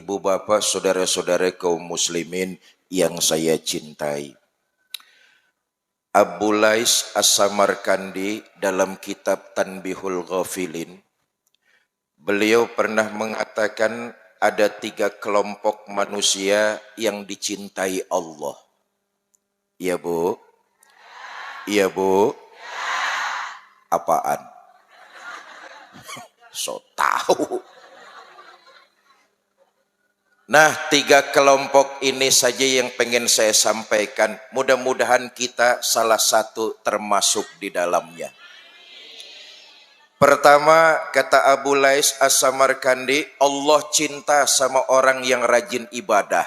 ibu bapak, saudara-saudara kaum muslimin yang saya cintai. Abu Lais As-Samarkandi dalam kitab Tanbihul Ghafilin, beliau pernah mengatakan ada 3 kelompok manusia yang dicintai Allah. Iya bu? Iya bu? Apaan? So tahu. Nah, 3 kelompok ini saja yang pengen saya sampaikan. Mudah-mudahan kita salah satu termasuk di dalamnya. Pertama, kata Abu Lais As-Samarkandi, Allah cinta sama orang yang rajin ibadah.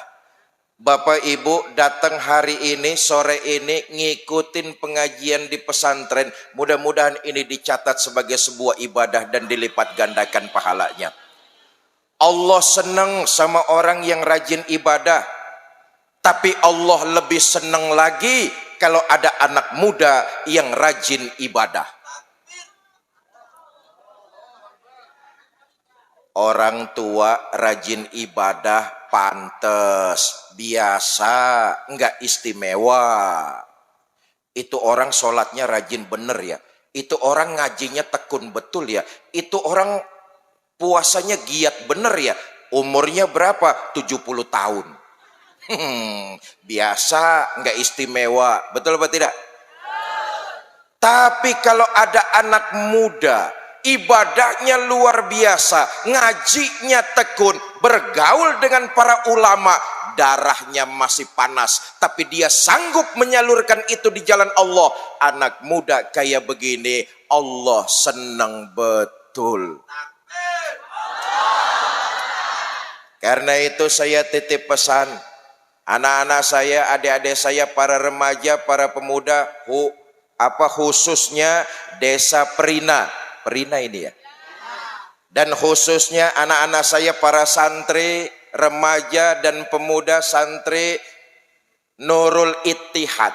Bapak Ibu datang hari ini, sore ini, ngikutin pengajian di pesantren. Mudah-mudahan ini dicatat sebagai sebuah ibadah dan dilipat gandakan pahalanya. Allah senang sama orang yang rajin ibadah, tapi Allah lebih senang lagi kalau ada anak muda yang rajin ibadah. Orang tua rajin ibadah pantes, biasa, enggak istimewa. Itu orang sholatnya rajin bener ya. Itu orang ngajinya tekun betul ya. Itu orang puasanya giat bener ya. Umurnya berapa? 70 tahun. Biasa, enggak istimewa. Betul apa tidak? Tapi kalau ada anak muda, ibadahnya luar biasa, ngajinya tekun, bergaul dengan para ulama, darahnya masih panas, tapi dia sanggup menyalurkan itu di jalan Allah. Anak muda kayak begini, Allah senang betul. Karena itu saya titip pesan, anak-anak saya, adik-adik saya, para remaja, para pemuda, khususnya desa Perina ini ya. Dan khususnya anak-anak saya para santri, remaja dan pemuda santri Nurul Ittihad.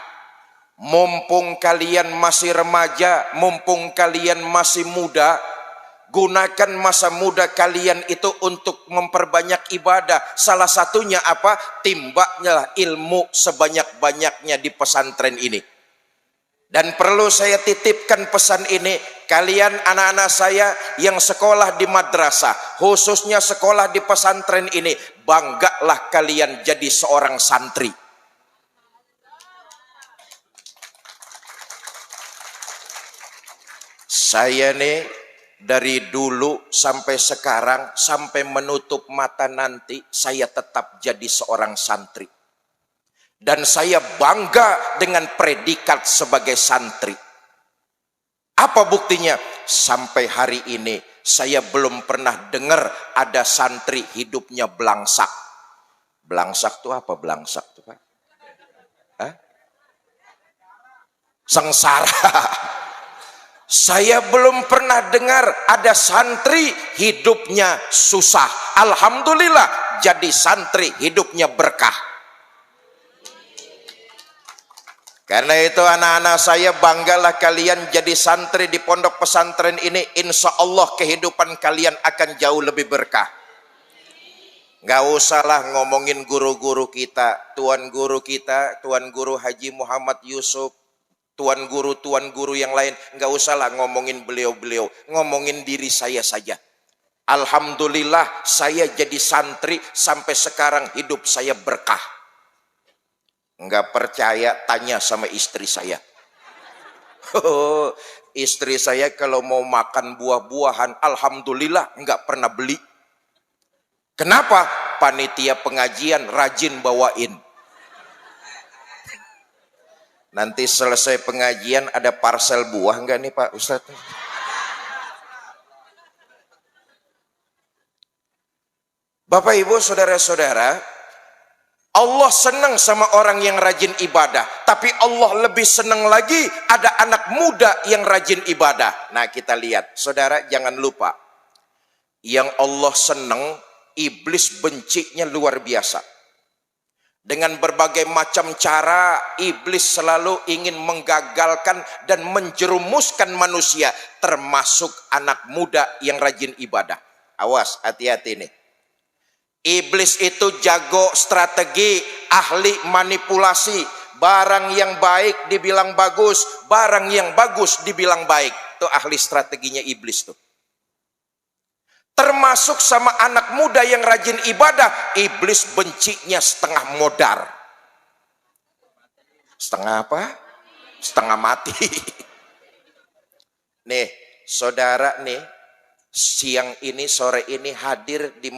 Mumpung kalian masih remaja, mumpung kalian masih muda, gunakan masa muda kalian itu untuk memperbanyak ibadah. Salah satunya apa? Timbaknya ilmu sebanyak-banyaknya di pesantren ini. Dan perlu saya titipkan pesan ini, kalian anak-anak saya yang sekolah di madrasah, khususnya sekolah di pesantren ini, banggalah kalian jadi seorang santri. Saya nih dari dulu sampai sekarang, sampai menutup mata nanti, saya tetap jadi seorang santri. Dan saya bangga dengan predikat sebagai santri. Apa buktinya? Sampai hari ini saya belum pernah dengar ada santri hidupnya belangsak. Belangsak itu apa belangsak itu Pak? Hah? Sengsara. Saya belum pernah dengar ada santri hidupnya susah. Alhamdulillah jadi santri hidupnya berkah. Karena itu anak-anak saya, banggalah kalian jadi santri di pondok pesantren ini. Insya Allah kehidupan kalian akan jauh lebih berkah. Gak usahlah ngomongin guru-guru kita, Tuan Guru Haji Muhammad Yusuf, Tuan Guru yang lain. Gak usahlah ngomongin beliau-beliau, ngomongin diri saya saja. Alhamdulillah saya jadi santri sampai sekarang hidup saya berkah. Enggak percaya, tanya sama istri saya. Istri saya kalau mau makan buah-buahan, alhamdulillah enggak pernah beli. Kenapa? Panitia pengajian rajin bawain. Nanti selesai pengajian ada parsel buah enggak nih Pak Ustadz? Bapak Ibu saudara-saudara, Allah senang sama orang yang rajin ibadah, tapi Allah lebih senang lagi ada anak muda yang rajin ibadah. Nah kita lihat, saudara jangan lupa, yang Allah senang, iblis bencinya luar biasa. Dengan berbagai macam cara, iblis selalu ingin menggagalkan dan menjerumuskan manusia, termasuk anak muda yang rajin ibadah. Awas, hati-hati nih. Iblis itu jago strategi, ahli manipulasi. Barang yang baik dibilang bagus, barang yang bagus dibilang baik. Itu ahli strateginya iblis tuh. Termasuk sama anak muda yang rajin ibadah, iblis bencinya setengah modar. Setengah apa? Setengah mati. Nih, saudara nih, siang ini, sore ini hadir di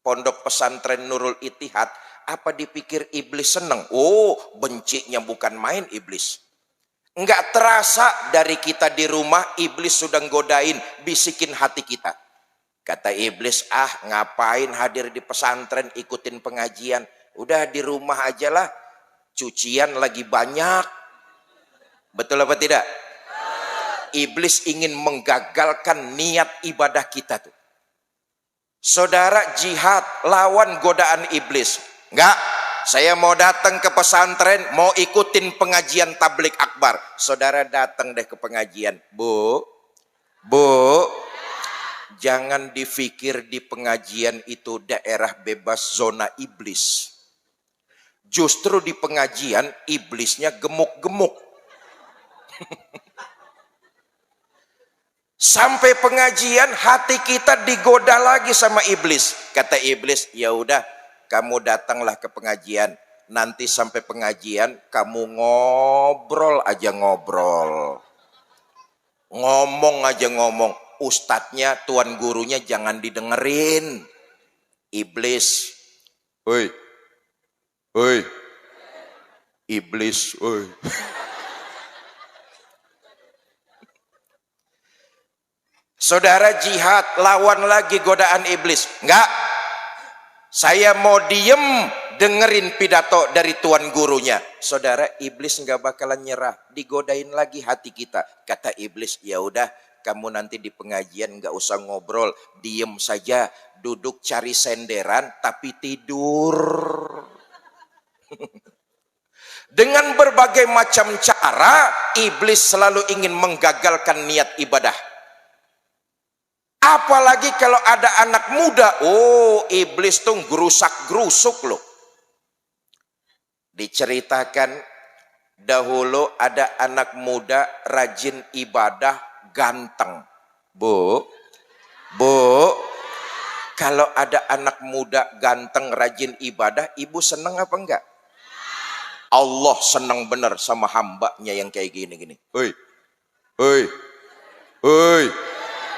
Pondok Pesantren Nurul Ittihad. Apa dipikir iblis seneng? Oh, bencinya bukan main iblis. Enggak terasa dari kita di rumah, iblis sudah godain, bisikin hati kita. Kata iblis, ah ngapain hadir di pesantren, ikutin pengajian. Udah di rumah aja lah, cucian lagi banyak. Betul apa tidak? Iblis ingin menggagalkan niat ibadah kita tuh. Saudara jihad lawan godaan iblis. Enggak, saya mau datang ke pesantren, mau ikutin pengajian tablik akbar. Saudara datang deh ke pengajian. Bu, jangan dipikir di pengajian itu daerah bebas zona iblis. Justru di pengajian iblisnya gemuk-gemuk. Sampai pengajian hati kita digoda lagi sama iblis. Kata iblis, ya udah kamu datanglah ke pengajian. Nanti sampai pengajian kamu ngobrol aja ngobrol. Ngomong aja ngomong. Ustadznya, tuan gurunya jangan didengerin. Iblis. Oi. Iblis, oi. Saudara jihad, lawan lagi godaan iblis. Enggak, saya mau diem dengerin pidato dari tuan gurunya. Saudara, iblis enggak bakalan nyerah, digodain lagi hati kita. Kata iblis, ya udah kamu nanti di pengajian enggak usah ngobrol, diem saja, duduk cari senderan tapi tidur. Dengan berbagai macam cara, iblis selalu ingin menggagalkan niat ibadah. Apalagi kalau ada anak muda, oh iblis tuh gerusak-gerusuk loh. Diceritakan dahulu ada anak muda rajin ibadah, ganteng. Bu, kalau ada anak muda ganteng rajin ibadah, ibu seneng apa enggak? Allah seneng bener sama hambanya yang kayak gini-gini. Hoi.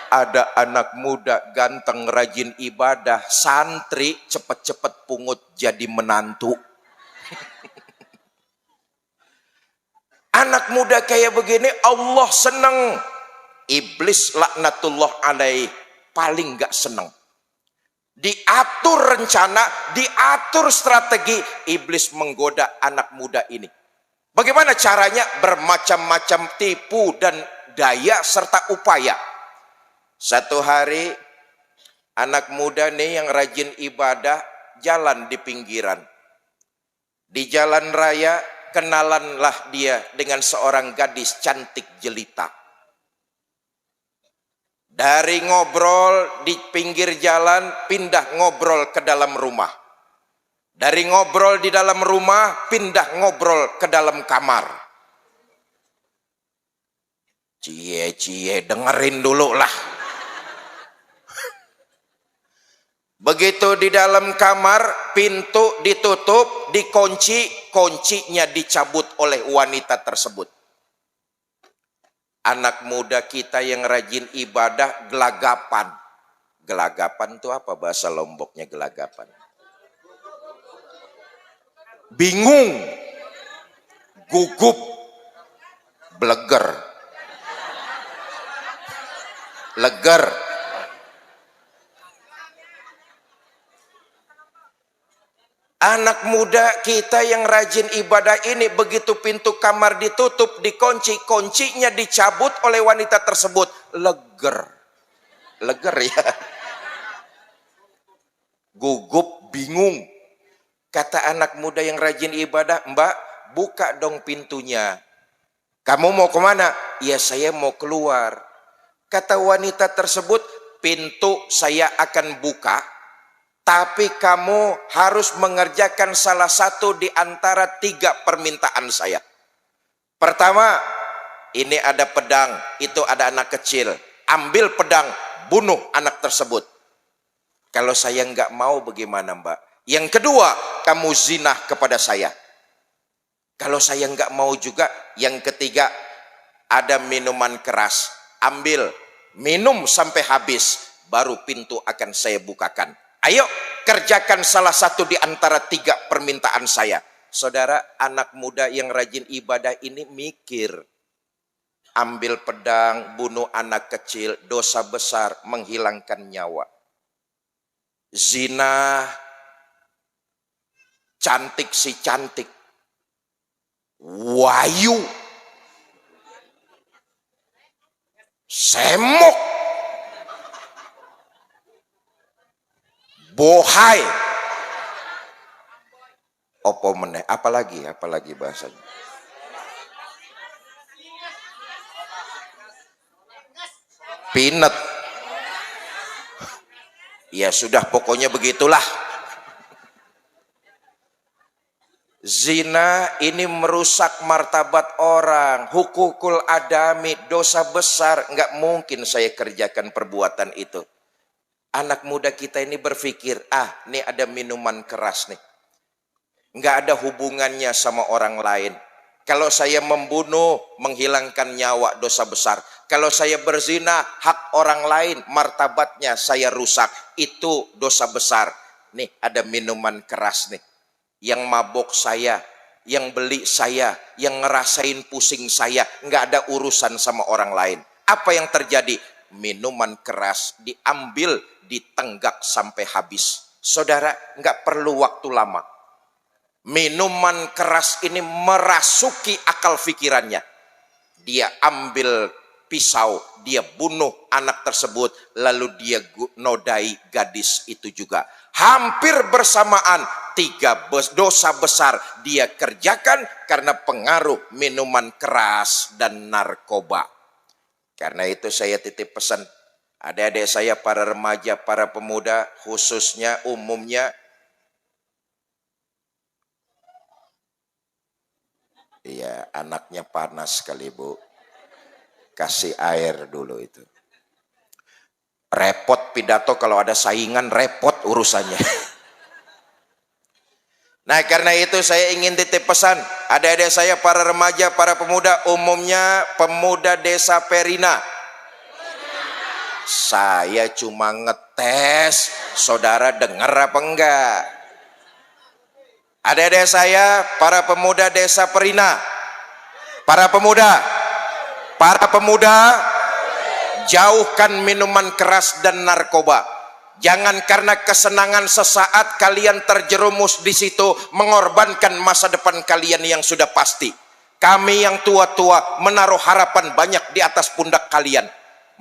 Ada anak muda ganteng rajin ibadah, santri cepet-cepet pungut jadi menantu. Anak muda kayak begini Allah seneng. Iblis laknatullah alaih paling gak seneng. Diatur rencana, diatur strategi, iblis menggoda anak muda ini. Bagaimana caranya? Bermacam-macam tipu dan daya serta upaya. Satu hari anak muda nih yang rajin ibadah jalan di pinggiran. Di jalan raya kenalanlah dia dengan seorang gadis cantik jelita. Dari ngobrol di pinggir jalan pindah ngobrol ke dalam rumah. Dari ngobrol di dalam rumah pindah ngobrol ke dalam kamar. Cie dengerin dulu lah. Begitu di dalam kamar, pintu ditutup, dikunci, kuncinya dicabut oleh wanita tersebut. Anak muda kita yang rajin ibadah gelagapan. Gelagapan itu apa bahasa Lomboknya gelagapan? Bingung, gugup, bleger, leger. Anak muda kita yang rajin ibadah ini begitu pintu kamar ditutup, dikunci, kuncinya dicabut oleh wanita tersebut. Leger. Leger ya. Gugup, bingung. Kata anak muda yang rajin ibadah, Mbak, buka dong pintunya. Kamu mau kemana? Ya saya mau keluar. Kata wanita tersebut, pintu saya akan buka. Tapi kamu harus mengerjakan salah satu di antara 3 permintaan saya. Pertama, ini ada pedang, itu ada anak kecil. Ambil pedang, bunuh anak tersebut. Kalau saya nggak mau bagaimana Mbak? Yang kedua, kamu zinah kepada saya. Kalau saya nggak mau juga. Yang ketiga, ada minuman keras. Ambil, minum sampai habis, baru pintu akan saya bukakan. Ayo kerjakan salah satu di antara 3 permintaan saya. Saudara, anak muda yang rajin ibadah ini mikir. Ambil pedang, bunuh anak kecil, dosa besar, menghilangkan nyawa. Zina, cantik si cantik, wayu, semok, bohai, opo meneh, apalagi bahasanya. Pinet. Ya sudah, pokoknya begitulah. Zina ini merusak martabat orang, hukukul adami, dosa besar. Nggak mungkin saya kerjakan perbuatan itu. Anak muda kita ini berpikir, ini ada minuman keras nih, nggak ada hubungannya sama orang lain. Kalau saya membunuh, menghilangkan nyawa, dosa besar. Kalau saya berzina, hak orang lain, martabatnya saya rusak, itu dosa besar. Nih ada minuman keras nih, yang mabok saya, yang beli saya, yang ngerasain pusing saya, nggak ada urusan sama orang lain. Apa yang terjadi? Minuman keras diambil, ditenggak sampai habis. Saudara, nggak perlu waktu lama. Minuman keras ini merasuki akal pikirannya. Dia ambil pisau, dia bunuh anak tersebut, lalu dia nodai gadis itu juga. Hampir bersamaan 3 dosa besar dia kerjakan karena pengaruh minuman keras dan narkoba. Karena itu saya titip pesan adik-adik saya, para remaja, para pemuda, khususnya umumnya. Iya, anaknya panas sekali Bu. Kasih air dulu itu. Repot pidato kalau ada saingan, repot urusannya. Nah, karena itu saya ingin titip pesan adik-adik saya, para remaja, para pemuda, umumnya pemuda desa Perina. Saya cuma ngetes, saudara dengar apa enggak? Adik-adik saya, para pemuda desa Perina, para pemuda, jauhkan minuman keras dan narkoba. Jangan karena kesenangan sesaat kalian terjerumus di situ, mengorbankan masa depan kalian yang sudah pasti. Kami yang tua-tua menaruh harapan banyak di atas pundak kalian.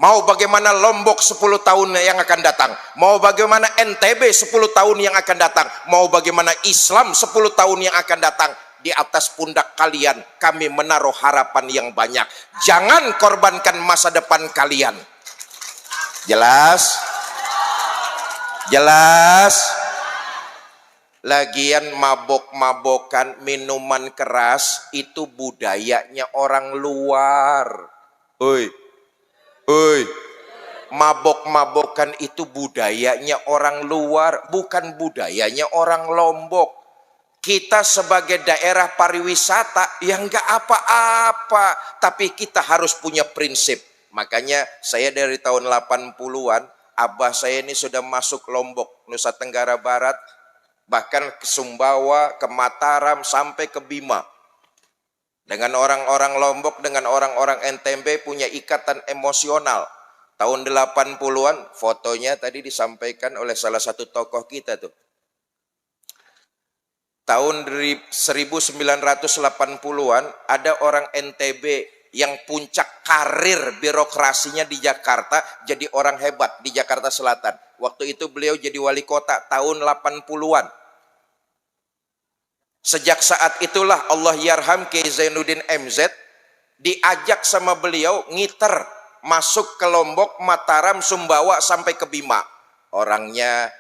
Mau bagaimana Lombok 10 tahun yang akan datang, mau bagaimana NTB 10 tahun yang akan datang, mau bagaimana Islam 10 tahun yang akan datang, di atas pundak kalian kami menaruh harapan yang banyak. Jangan korbankan masa depan kalian. Jelas? Jelas? Lagian mabok-mabokan, minuman keras itu budayanya orang luar. Mabok-mabokan itu budayanya orang luar, bukan budayanya orang Lombok. Kita sebagai daerah pariwisata yang enggak apa-apa, tapi kita harus punya prinsip. Makanya saya dari tahun 80-an, abah saya ini sudah masuk Lombok, Nusa Tenggara Barat, bahkan ke Sumbawa, ke Mataram, sampai ke Bima. Dengan orang-orang Lombok, dengan orang-orang NTB punya ikatan emosional. Tahun 80-an, fotonya tadi disampaikan oleh salah satu tokoh kita tuh. Tahun 1980-an ada orang NTB yang puncak karir birokrasinya di Jakarta, jadi orang hebat di Jakarta Selatan. Waktu itu beliau jadi wali kota tahun 80-an. Sejak saat itulah Allah yarham Kiai Zainuddin MZ diajak sama beliau ngiter masuk ke Lombok, Mataram, Sumbawa sampai ke Bima. Orangnya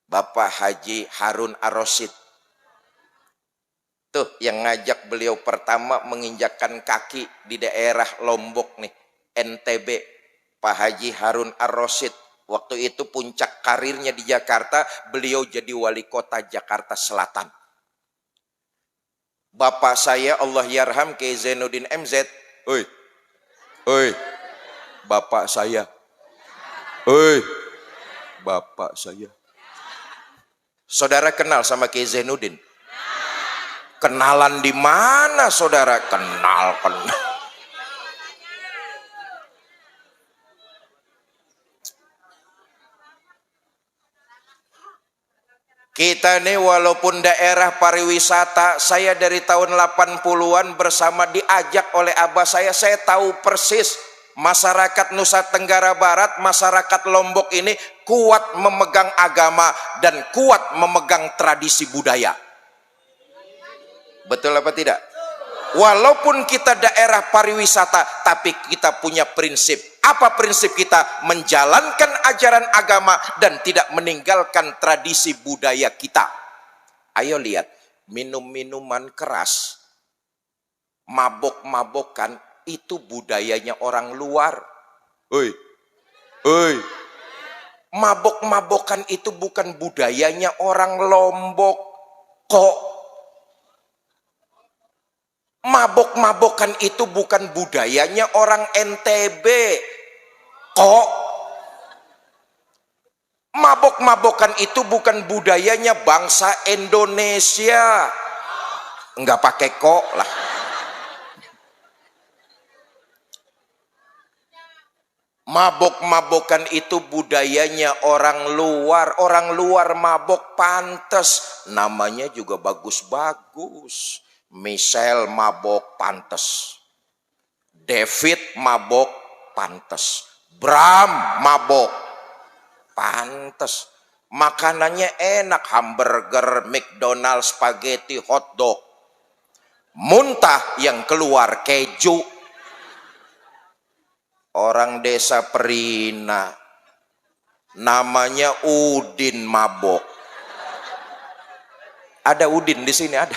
Bapak Haji Harun Ar-Rasyid. Tuh yang ngajak beliau pertama menginjakkan kaki di daerah Lombok nih, NTB, Pak Haji Harun Ar-Rasyid. Waktu itu puncak karirnya di Jakarta, beliau jadi wali kota Jakarta Selatan. Bapak saya Allah yarham Kiai Zainuddin MZ. Oi, oi, bapak saya. Oi, bapak saya. Saudara kenal sama Kiai Zainuddin? Kenalan di mana saudara? Kenal. Kita nih walaupun daerah pariwisata, saya dari tahun 80-an bersama diajak oleh abah saya tahu persis masyarakat Nusa Tenggara Barat, masyarakat Lombok ini kuat memegang agama dan kuat memegang tradisi budaya. Betul apa tidak? Walaupun kita daerah pariwisata, tapi kita punya prinsip. Apa prinsip kita? Menjalankan ajaran agama dan tidak meninggalkan tradisi budaya kita. Ayo lihat, minum-minuman keras, mabok-mabokan, itu budayanya orang luar. Oi, oi, mabok-mabokan itu bukan budayanya orang Lombok. Kok mabok-mabokan itu bukan budayanya orang NTB. Kok mabok-mabokan itu bukan budayanya bangsa Indonesia. Enggak pakai kok lah. Mabok-mabokan itu budayanya orang luar. Orang luar mabok pantes, namanya juga bagus-bagus. Michelle mabok pantes, David mabok pantes, Bram mabok pantes, makanannya enak, hamburger, McDonald's, spaghetti, hotdog, muntah yang keluar keju. Orang desa Perina namanya Udin mabok. Ada Udin di sini, ada.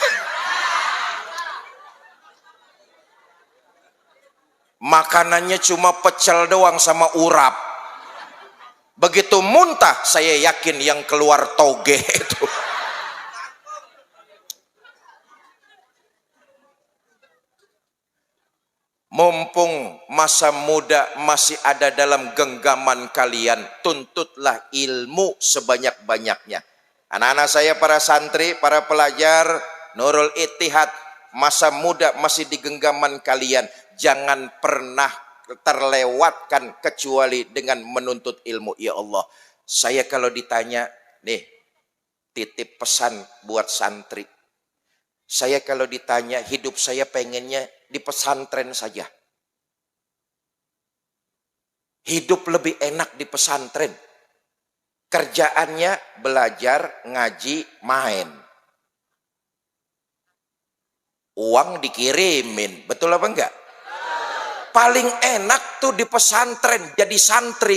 Makanannya cuma pecel doang sama urap. Begitu muntah, saya yakin yang keluar toge itu. Mumpung masa muda masih ada dalam genggaman kalian, tuntutlah ilmu sebanyak-banyaknya. Anak-anak saya, para santri, para pelajar Nurul Ittihad, masa muda masih di genggaman kalian. Jangan pernah terlewatkan kecuali dengan menuntut ilmu. Ya Allah, saya kalau ditanya nih, titip pesan buat santri. Saya kalau ditanya hidup saya pengennya di pesantren saja. Hidup lebih enak di pesantren. Kerjaannya belajar, ngaji, main. Uang dikirimin, betul apa enggak? Paling enak tuh di pesantren jadi santri.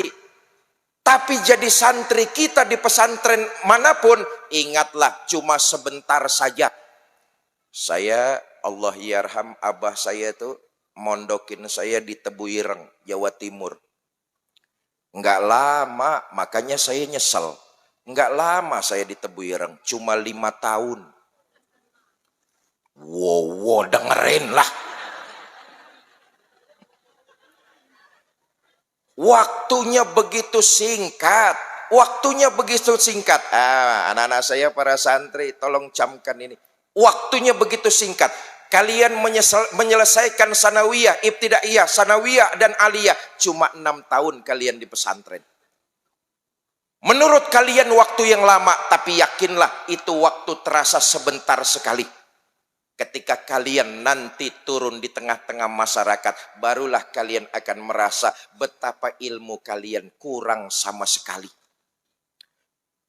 Tapi jadi santri kita di pesantren manapun, ingatlah cuma sebentar saja. Saya, Allah yarham, abah saya tuh mondokin saya di Tebuireng, Jawa Timur. Enggak lama, makanya saya nyesel. Enggak lama saya di Tebuireng, cuma 5 tahun. Wow, dengerin lah. Waktunya begitu singkat. Waktunya begitu singkat. Anak-anak saya, para santri, tolong camkan ini. Waktunya begitu singkat. Kalian menyelesaikan sanawiyah, ibtidaiyah, sanawiyah, dan aliyah. Cuma 6 tahun kalian di pesantren. Menurut kalian waktu yang lama, tapi yakinlah itu waktu terasa sebentar sekali. Ketika kalian nanti turun di tengah-tengah masyarakat, barulah kalian akan merasa betapa ilmu kalian kurang sama sekali.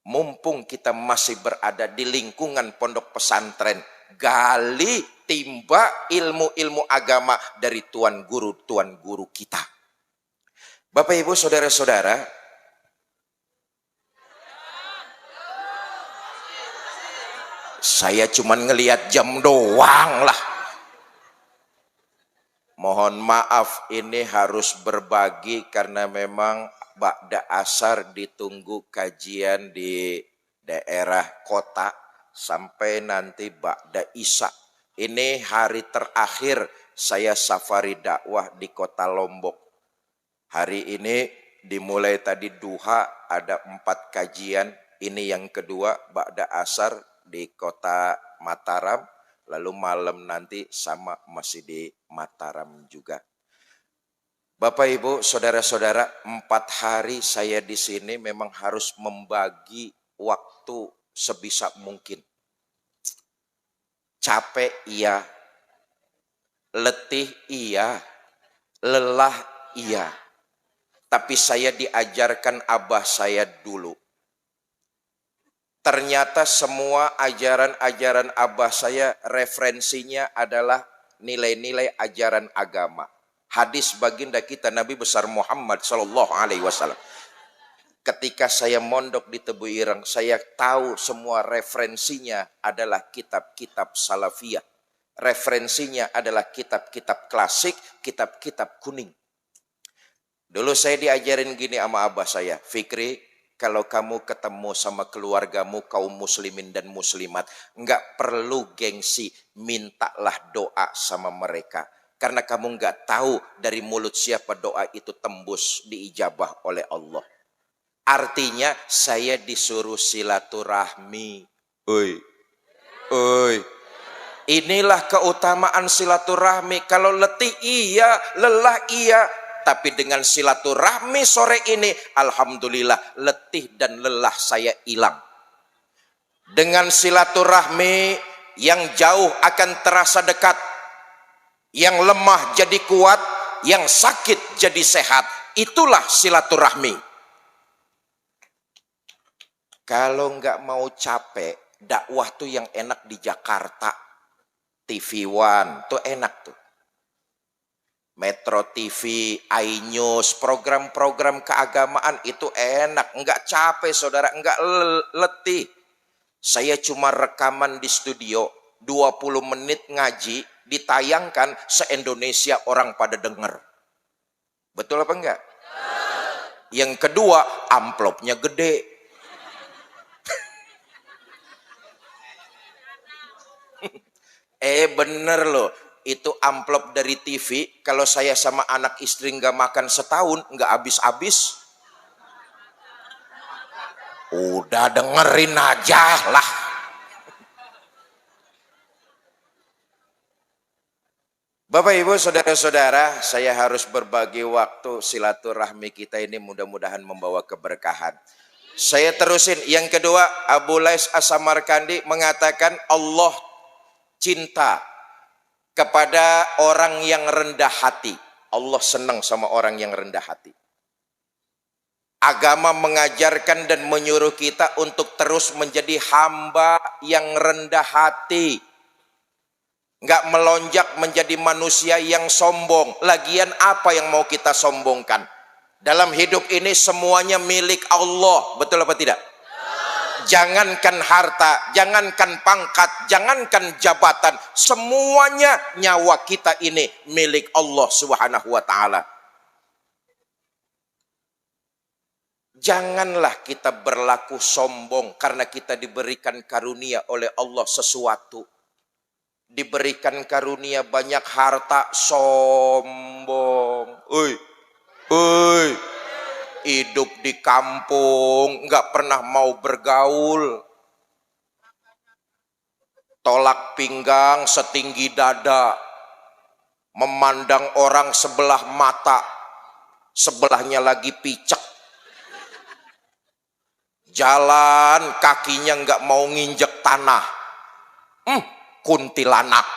Mumpung kita masih berada di lingkungan pondok pesantren, gali, timba ilmu-ilmu agama dari tuan guru kita. Bapak Ibu, saudara-saudara, Saya cuman ngelihat jam doang lah. Mohon maaf, ini harus berbagi karena memang ba'da asar ditunggu kajian di daerah kota sampai nanti ba'da isya. Ini hari terakhir saya safari dakwah di kota Lombok. Hari ini dimulai tadi duha ada 4 kajian. Ini yang kedua ba'da asar di kota Mataram. Lalu malam nanti sama masih di Mataram juga. Bapak Ibu, saudara-saudara, 4 hari saya di sini memang harus membagi waktu sebisa mungkin. Capek iya, letih iya, lelah iya. Tapi saya diajarkan abah saya dulu. Ternyata semua ajaran-ajaran abah saya referensinya adalah nilai-nilai ajaran agama. Hadis baginda kita Nabi besar Muhammad sallallahu alaihi wasallam. Ketika saya mondok di Tebu Ireng, saya tahu semua referensinya adalah kitab-kitab salafiyah. Referensinya adalah kitab-kitab klasik, kitab-kitab kuning. Dulu saya diajarin gini sama abah saya, Fikri, kalau kamu ketemu sama keluargamu kaum muslimin dan muslimat, enggak perlu gengsi, mintalah doa sama mereka. Karena kamu enggak tahu dari mulut siapa doa itu tembus diijabah oleh Allah. Artinya saya disuruh silaturahmi. Oi. Inilah keutamaan silaturahmi. Kalau letih iya, lelah iya. Tapi dengan silaturahmi sore ini, alhamdulillah letih dan lelah saya hilang. Dengan silaturahmi yang jauh akan terasa dekat. Yang lemah jadi kuat, yang sakit jadi sehat. Itulah silaturahmi. Kalau nggak mau capek, dakwah tuh yang enak di Jakarta. TV One tuh enak tuh. Metro TV, iNews, program-program keagamaan itu enak, enggak capek saudara, enggak letih. Saya cuma rekaman di studio, 20 menit ngaji, ditayangkan se-Indonesia orang pada denger. Betul apa enggak? Yang kedua, amplopnya gede. Bener loh. Itu amplop dari TV, kalau saya sama anak istri nggak makan setahun, nggak habis-habis. Udah dengerin aja lah. Bapak Ibu saudara-saudara, saya harus berbagi waktu silaturahmi kita ini mudah-mudahan membawa keberkahan. Saya terusin, yang kedua Abu Lais As-Samarkandi mengatakan Allah cinta kepada orang yang rendah hati. Allah senang sama orang yang rendah hati. Agama mengajarkan dan menyuruh kita untuk terus menjadi hamba yang rendah hati. Enggak melonjak menjadi manusia yang sombong. Lagian apa yang mau kita sombongkan? Dalam hidup ini semuanya milik Allah. Betul apa tidak? Jangankan harta, jangankan pangkat, jangankan jabatan, semuanya nyawa kita ini milik Allah Subhanahu wa taala. Janganlah kita berlaku sombong karena kita diberikan karunia oleh Allah sesuatu. Diberikan karunia banyak harta, sombong. Hidup di kampung, nggak pernah mau bergaul. Tolak pinggang setinggi dada. Memandang orang sebelah mata. Sebelahnya lagi picek. Jalan kakinya nggak mau nginjek tanah. Kuntilanak.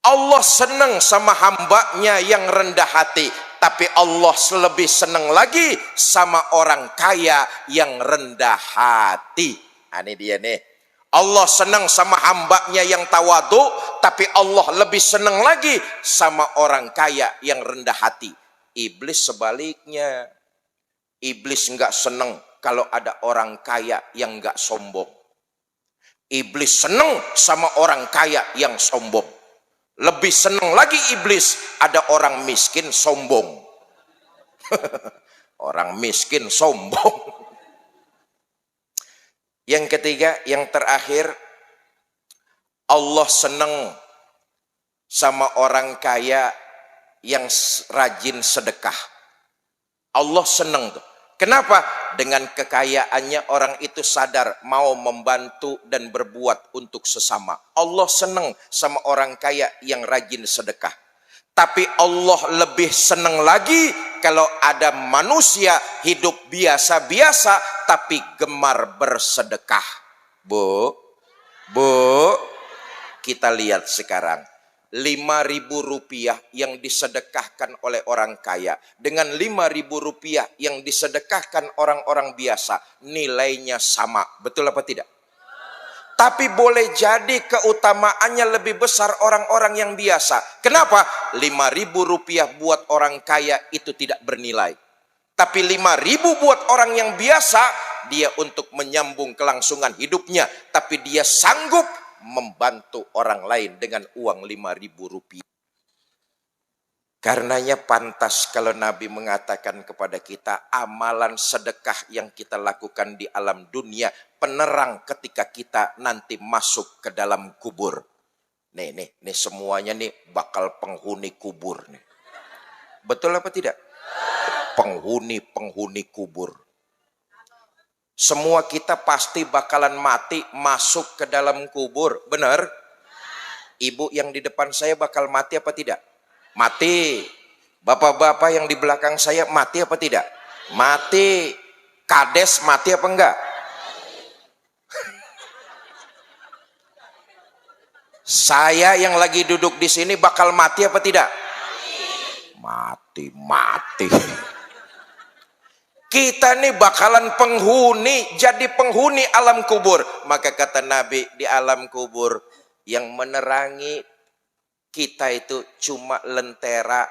Allah senang sama hambanya yang rendah hati. Tapi Allah lebih senang lagi sama orang kaya yang rendah hati. Nah, ini dia nih. Allah senang sama hambanya yang tawadu. Tapi Allah lebih senang lagi sama orang kaya yang rendah hati. Iblis sebaliknya. Iblis nggak senang kalau ada orang kaya yang nggak sombong. Iblis seneng sama orang kaya yang sombong. Lebih seneng lagi iblis ada orang miskin sombong. Orang miskin sombong. Yang ketiga, yang terakhir, Allah seneng sama orang kaya yang rajin sedekah. Allah seneng tuh. Kenapa? Dengan kekayaannya orang itu sadar mau membantu dan berbuat untuk sesama. Allah senang sama orang kaya yang rajin sedekah. Tapi Allah lebih senang lagi kalau ada manusia hidup biasa-biasa tapi gemar bersedekah. Bu, kita lihat sekarang. 5.000 rupiah yang disedekahkan oleh orang kaya dengan 5.000 rupiah yang disedekahkan orang-orang biasa nilainya sama, betul apa tidak? Tapi boleh jadi keutamaannya lebih besar orang-orang yang biasa. Kenapa? 5.000 rupiah buat orang kaya itu tidak bernilai, tapi 5.000 buat orang yang biasa, dia untuk menyambung kelangsungan hidupnya, tapi dia sanggup membantu orang lain dengan uang 5.000 rupiah. Karenanya pantas kalau Nabi mengatakan kepada kita, amalan sedekah yang kita lakukan di alam dunia penerang ketika kita nanti masuk ke dalam kubur. Nih semuanya nih bakal penghuni kubur nih. Betul apa tidak? Penghuni kubur. Semua kita pasti bakalan mati masuk ke dalam kubur, benar? Ibu yang di depan saya bakal mati apa tidak? Mati. Bapak-bapak yang di belakang saya mati apa tidak? Mati. Kades mati apa enggak? Saya yang lagi duduk di sini bakal mati apa tidak? Mati. Kita nih bakalan jadi penghuni alam kubur. Maka kata Nabi, di alam kubur yang menerangi kita itu cuma lentera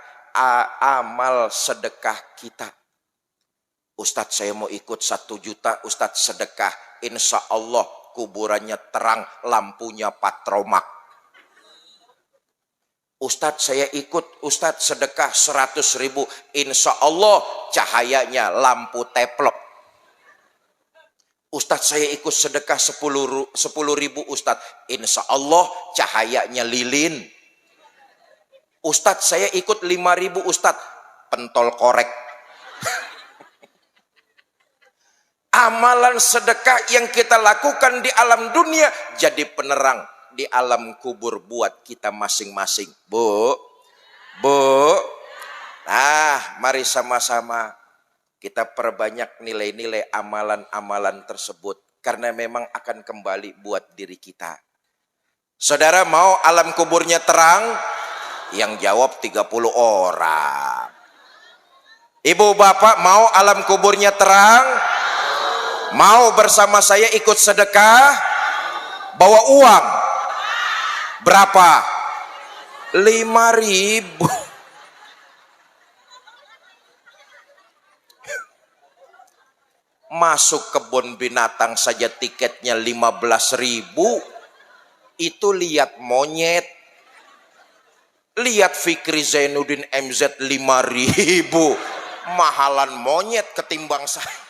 amal sedekah kita. Ustadz, saya mau ikut 1 juta Ustadz sedekah, insya Allah kuburannya terang, lampunya patromak. Ustadz, saya ikut Ustadz sedekah 100.000, insya Allah cahayanya lampu teplok. Ustadz, saya ikut sedekah 10.000 Ustadz, insya Allah cahayanya lilin. Ustadz, saya ikut 5.000 Ustadz, pentol korek. Amalan sedekah yang kita lakukan di alam dunia jadi penerang di alam kubur buat kita masing-masing. Bu. Nah, mari sama-sama kita perbanyak nilai-nilai amalan-amalan tersebut, karena memang akan kembali buat diri kita. Saudara mau alam kuburnya terang? Yang jawab 30 orang. Ibu bapak mau alam kuburnya terang? Mau bersama saya ikut sedekah? Bawa uang berapa? 5.000. Masuk kebun binatang saja tiketnya 15.000. Itu lihat monyet. Lihat Fikri Zainuddin MZ 5.000. Mahalan monyet ketimbang saya.